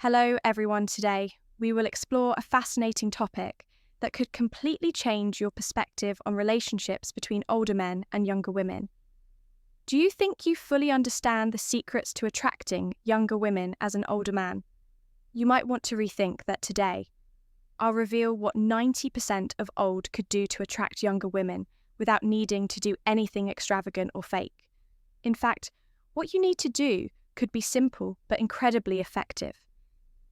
Hello, everyone. Today, we will explore a fascinating topic that could completely change your perspective on relationships between older men and younger women. Do you think you fully understand the secrets to attracting younger women as an older man? You might want to rethink that today. I'll reveal what 90% of old could do to attract younger women without needing to do anything extravagant or fake. In fact, what you need to do could be simple but incredibly effective.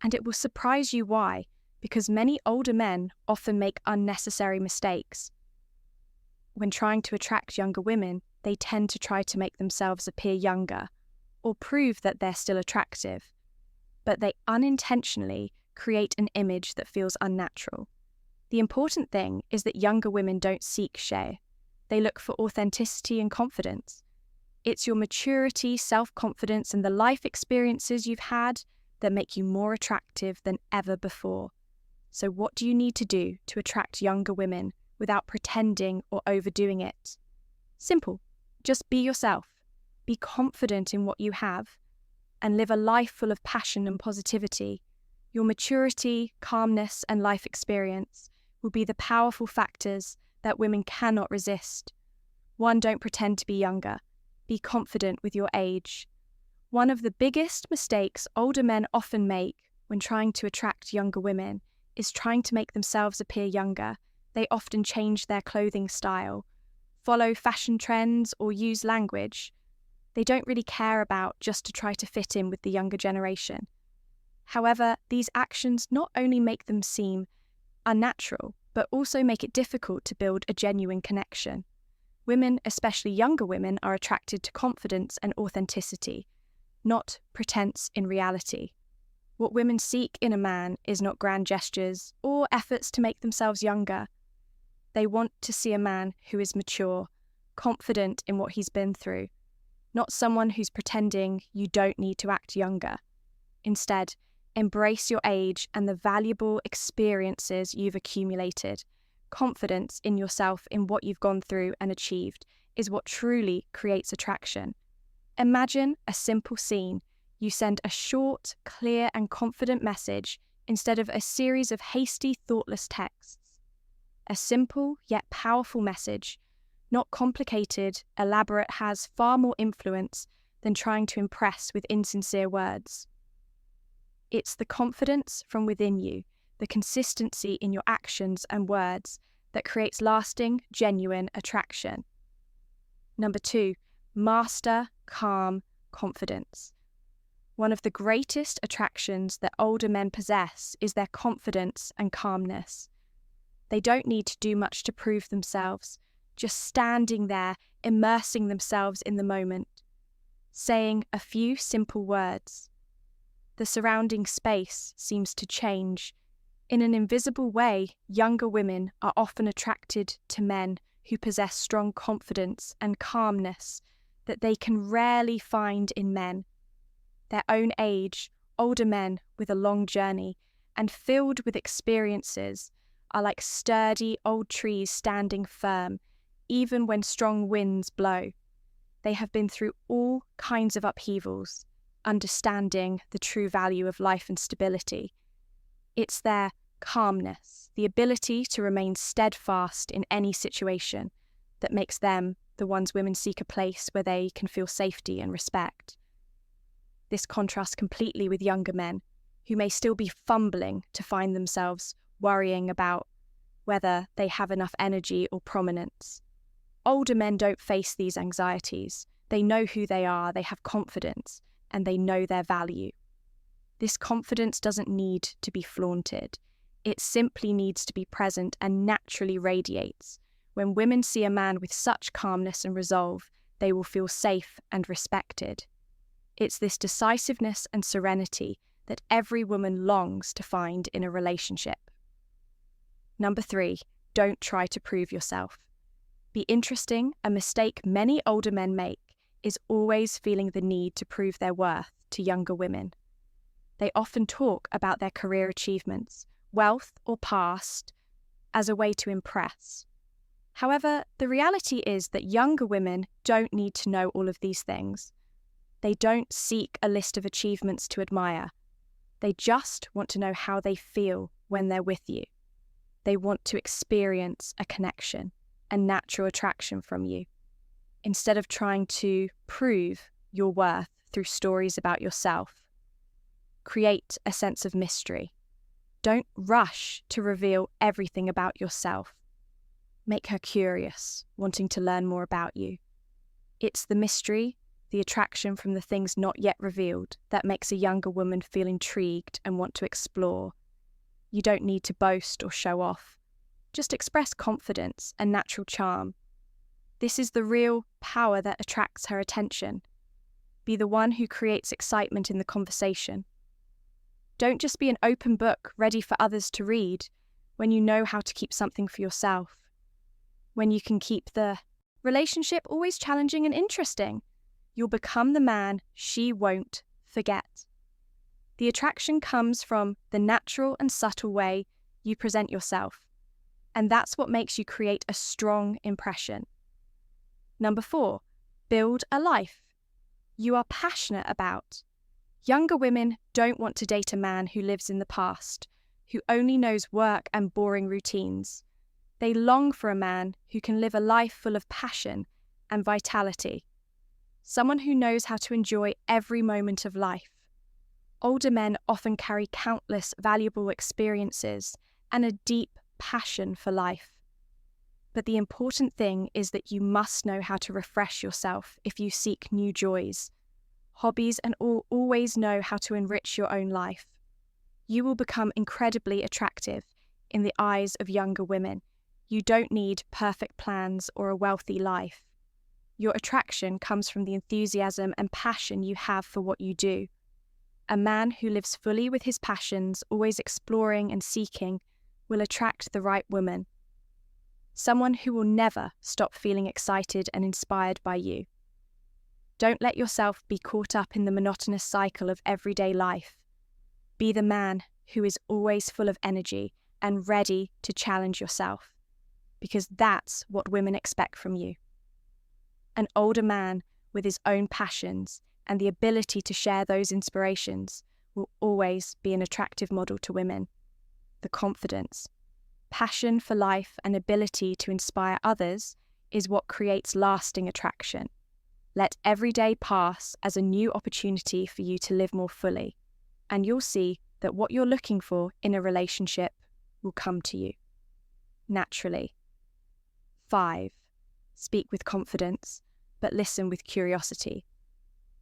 And it will surprise you why, because many older men often make unnecessary mistakes. When trying to attract younger women, they tend to try to make themselves appear younger or prove that they're still attractive, but they unintentionally create an image that feels unnatural. The important thing is that younger women don't seek shea. They look for authenticity and confidence. It's your maturity, self-confidence, and the life experiences you've had that make you more attractive than ever before. So what do you need to do to attract younger women without pretending or overdoing it? Simple. Just be yourself. Be confident in what you have and live a life full of passion and positivity. Your maturity, calmness, and life experience will be the powerful factors that women cannot resist. One, don't pretend to be younger. Be confident with your age. One of the biggest mistakes older men often make when trying to attract younger women is trying to make themselves appear younger. They often change their clothing style, follow fashion trends, or use language they don't really care about just to try to fit in with the younger generation. However, these actions not only make them seem unnatural, but also make it difficult to build a genuine connection. Women, especially younger women, are attracted to confidence and authenticity, not pretense in reality. What women seek in a man is not grand gestures or efforts to make themselves younger. They want to see a man who is mature, confident in what he's been through, not someone who's pretending you don't need to act younger. Instead, embrace your age and the valuable experiences you've accumulated. Confidence in yourself, in what you've gone through and achieved, is what truly creates attraction. Imagine a simple scene. You send a short, clear, and confident message instead of a series of hasty, thoughtless texts. A simple yet powerful message, not complicated, elaborate, has far more influence than trying to impress with insincere words. It's the confidence from within you, the consistency in your actions and words that creates lasting, genuine attraction. Number 2, master calm confidence. One of the greatest attractions that older men possess is their confidence and calmness. They don't need to do much to prove themselves, just standing there, immersing themselves in the moment, saying a few simple words. The surrounding space seems to change. In an invisible way, younger women are often attracted to men who possess strong confidence and calmness that they can rarely find in men. Their own age, older men with a long journey and filled with experiences, are like sturdy old trees standing firm, even when strong winds blow. They have been through all kinds of upheavals, understanding the true value of life and stability. It's their calmness, the ability to remain steadfast in any situation, that makes them the ones women seek a place where they can feel safety and respect. This contrasts completely with younger men, who may still be fumbling to find themselves, worrying about whether they have enough energy or prominence. Older men don't face these anxieties. They know who they are, they have confidence, and they know their value. This confidence doesn't need to be flaunted. It simply needs to be present and naturally radiates. When women see a man with such calmness and resolve, they will feel safe and respected. It's this decisiveness and serenity that every woman longs to find in a relationship. Number 3, don't try to prove yourself. Be interesting. A mistake many older men make is always feeling the need to prove their worth to younger women. They often talk about their career achievements, wealth, or past as a way to impress. However, the reality is that younger women don't need to know all of these things. They don't seek a list of achievements to admire. They just want to know how they feel when they're with you. They want to experience a connection, a natural attraction from you, instead of trying to prove your worth through stories about yourself. Create a sense of mystery. Don't rush to reveal everything about yourself. Make her curious, wanting to learn more about you. It's the mystery, the attraction from the things not yet revealed, that makes a younger woman feel intrigued and want to explore. You don't need to boast or show off. Just express confidence and natural charm. This is the real power that attracts her attention. Be the one who creates excitement in the conversation. Don't just be an open book ready for others to read when you know how to keep something for yourself. When you can keep the relationship always challenging and interesting, you'll become the man she won't forget. The attraction comes from the natural and subtle way you present yourself, and that's what makes you create a strong impression. Number 4, build a life you are passionate about. Younger women don't want to date a man who lives in the past, who only knows work and boring routines. They long for a man who can live a life full of passion and vitality. Someone who knows how to enjoy every moment of life. Older men often carry countless valuable experiences and a deep passion for life. But the important thing is that you must know how to refresh yourself if you seek new joys, hobbies, and always know how to enrich your own life. You will become incredibly attractive in the eyes of younger women. You don't need perfect plans or a wealthy life. Your attraction comes from the enthusiasm and passion you have for what you do. A man who lives fully with his passions, always exploring and seeking, will attract the right woman. Someone who will never stop feeling excited and inspired by you. Don't let yourself be caught up in the monotonous cycle of everyday life. Be the man who is always full of energy and ready to challenge yourself, because that's what women expect from you. An older man with his own passions and the ability to share those inspirations will always be an attractive model to women. The confidence, passion for life, and ability to inspire others is what creates lasting attraction. Let every day pass as a new opportunity for you to live more fully, and you'll see that what you're looking for in a relationship will come to you naturally. 5. Speak with confidence, but listen with curiosity.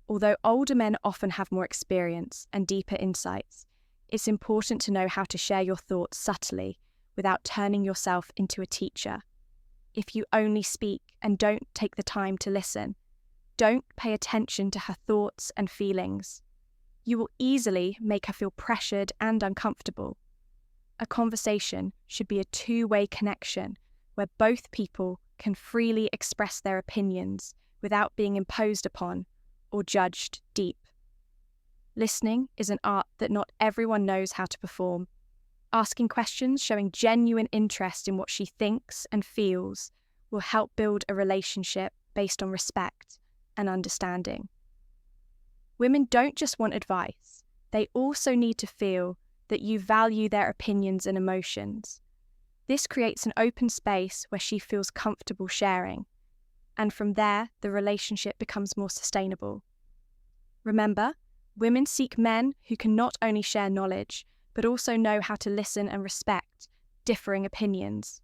Although older men often have more experience and deeper insights, it's important to know how to share your thoughts subtly without turning yourself into a teacher. If you only speak and don't take the time to listen, don't pay attention to her thoughts and feelings, you will easily make her feel pressured and uncomfortable. A conversation should be a two-way connection where both people can freely express their opinions without being imposed upon or judged deep. Listening is an art that not everyone knows how to perform. Asking questions, showing genuine interest in what she thinks and feels, will help build a relationship based on respect and understanding. Women don't just want advice, they also need to feel that you value their opinions and emotions. This creates an open space where she feels comfortable sharing, and from there, the relationship becomes more sustainable. Remember, women seek men who can not only share knowledge, but also know how to listen and respect differing opinions.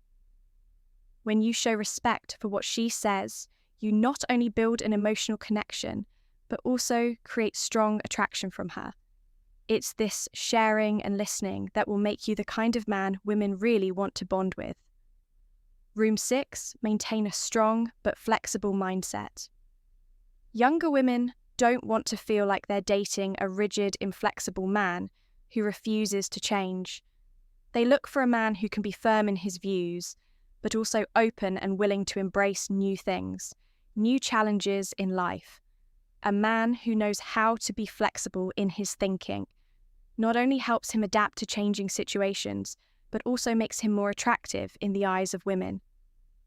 When you show respect for what she says, you not only build an emotional connection, but also create strong attraction from her. It's this sharing and listening that will make you the kind of man women really want to bond with. Room 6, maintain a strong but flexible mindset. Younger women don't want to feel like they're dating a rigid, inflexible man who refuses to change. They look for a man who can be firm in his views, but also open and willing to embrace new things, new challenges in life. A man who knows how to be flexible in his thinking not only helps him adapt to changing situations, but also makes him more attractive in the eyes of women.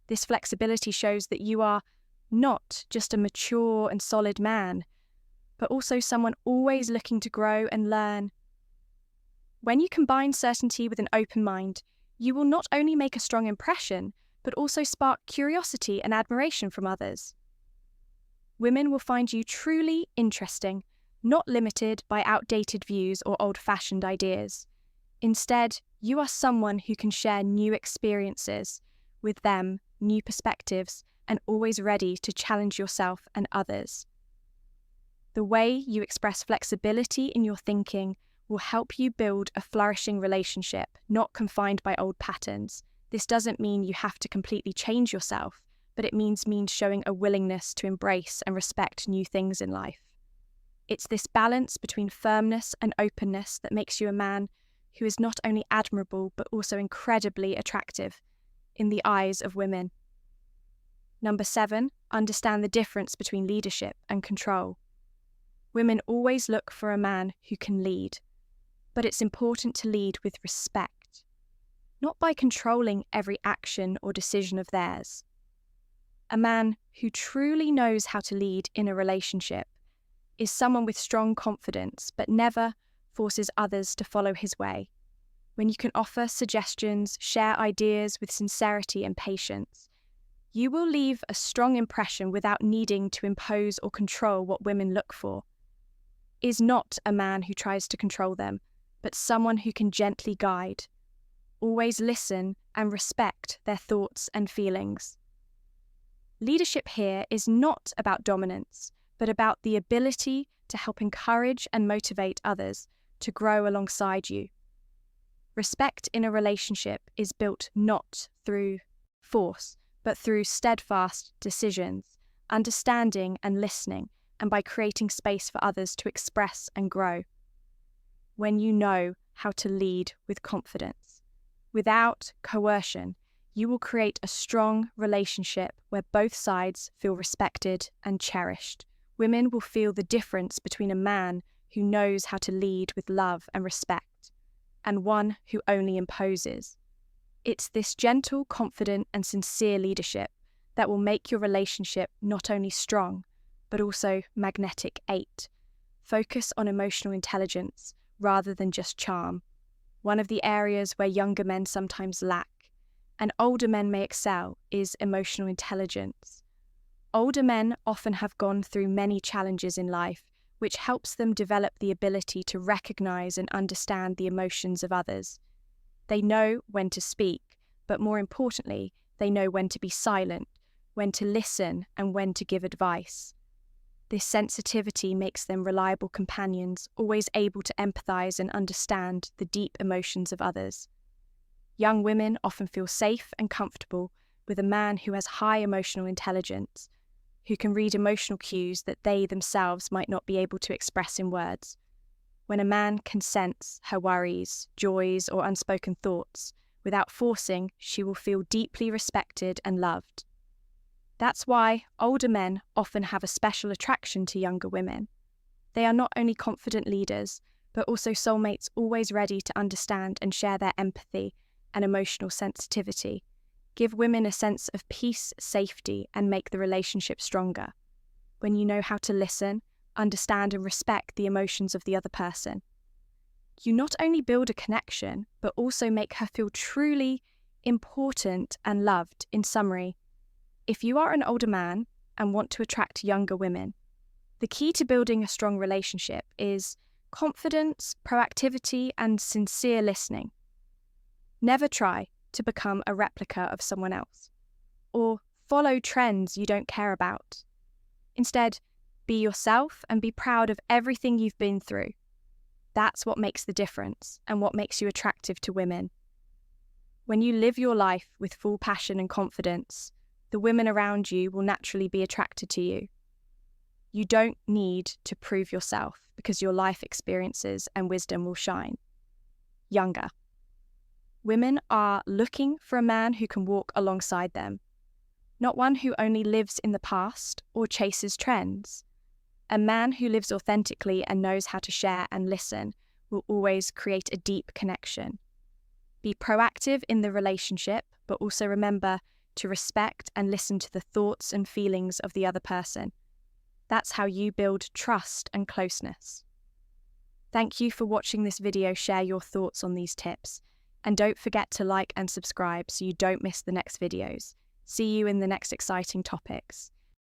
This flexibility shows that you are not just a mature and solid man, but also someone always looking to grow and learn. When you combine certainty with an open mind, you will not only make a strong impression, but also spark curiosity and admiration from others. Women will find you truly interesting, not limited by outdated views or old-fashioned ideas. Instead, you are someone who can share new experiences with them, new perspectives, and always ready to challenge yourself and others. The way you express flexibility in your thinking will help you build a flourishing relationship, not confined by old patterns. This doesn't mean you have to completely change yourself, but it means showing a willingness to embrace and respect new things in life. It's this balance between firmness and openness that makes you a man who is not only admirable, but also incredibly attractive in the eyes of women. Number 7, understand the difference between leadership and control. Women always look for a man who can lead, but it's important to lead with respect, not by controlling every action or decision of theirs. A man who truly knows how to lead in a relationship is someone with strong confidence, but never forces others to follow his way. When you can offer suggestions, share ideas with sincerity and patience, you will leave a strong impression without needing to impose or control what women look for. Is not a man who tries to control them, but someone who can gently guide. Always listen and respect their thoughts and feelings. Leadership here is not about dominance, but about the ability to help encourage and motivate others to grow alongside you. Respect in a relationship is built not through force, but through steadfast decisions, understanding and listening, and by creating space for others to express and grow. When you know how to lead with confidence, without coercion, you will create a strong relationship where both sides feel respected and cherished. Women will feel the difference between a man who knows how to lead with love and respect, and one who only imposes. It's this gentle, confident, and sincere leadership that will make your relationship not only strong, but also magnetic 8. Focus on emotional intelligence rather than just charm, one of the areas where younger men sometimes lack, and older men may excel, is emotional intelligence. Older men often have gone through many challenges in life, which helps them develop the ability to recognize and understand the emotions of others. They know when to speak, but more importantly, they know when to be silent, when to listen, and when to give advice. This sensitivity makes them reliable companions, always able to empathize and understand the deep emotions of others. Young women often feel safe and comfortable with a man who has high emotional intelligence, who can read emotional cues that they themselves might not be able to express in words. When a man can sense her worries, joys, or unspoken thoughts, without forcing, she will feel deeply respected and loved. That's why older men often have a special attraction to younger women. They are not only confident leaders, but also soulmates always ready to understand and share their empathy and emotional sensitivity. Give women a sense of peace, safety, and make the relationship stronger. When you know how to listen, understand, and respect the emotions of the other person, you not only build a connection, but also make her feel truly important and loved. In summary, if you are an older man and want to attract younger women, the key to building a strong relationship is confidence, proactivity, and sincere listening. Never try to become a replica of someone else, or follow trends you don't care about. Instead, be yourself and be proud of everything you've been through. That's what makes the difference and what makes you attractive to women. When you live your life with full passion and confidence, the women around you will naturally be attracted to you. You don't need to prove yourself because your life experiences and wisdom will shine. Younger. Women are looking for a man who can walk alongside them, not one who only lives in the past or chases trends. A man who lives authentically and knows how to share and listen will always create a deep connection. Be proactive in the relationship, but also remember to respect and listen to the thoughts and feelings of the other person. That's how you build trust and closeness. Thank you for watching this video. Share your thoughts on these tips. And don't forget to like and subscribe so you don't miss the next videos. See you in the next exciting topics.